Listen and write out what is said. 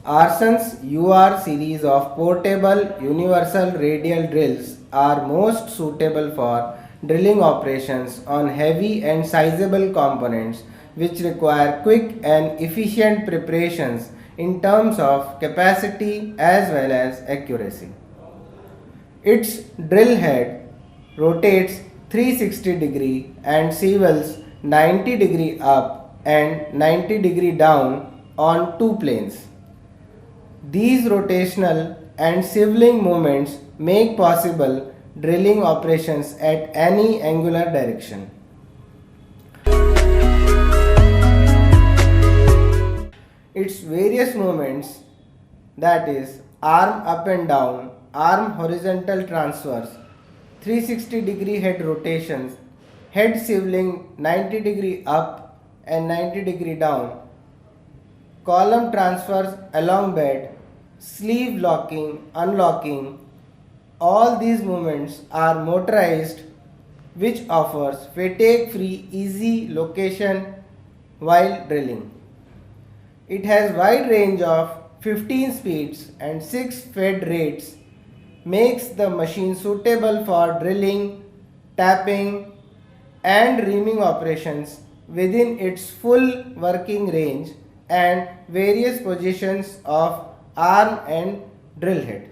Arsun's UR series of portable universal radial drills are most suitable for drilling operations on heavy and sizable components which require quick and efficient preparations in terms of capacity as well as accuracy. Its drill head rotates 360 and swivels 90 up and 90 down on two planes. These rotational and swiveling movements make possible drilling operations at any angular direction. Its various movements, that is arm up and down, arm horizontal transfers, 360 head rotations, head swiveling 90 up and 90 down, column transfers along bed, sleeve locking, unlocking, all these movements are motorized, which offers fatigue free easy location while drilling. It has wide range of 15 speeds and 6 fed rates, makes the machine suitable for drilling, tapping and reaming operations within its full working range and various positions of arm and drill head.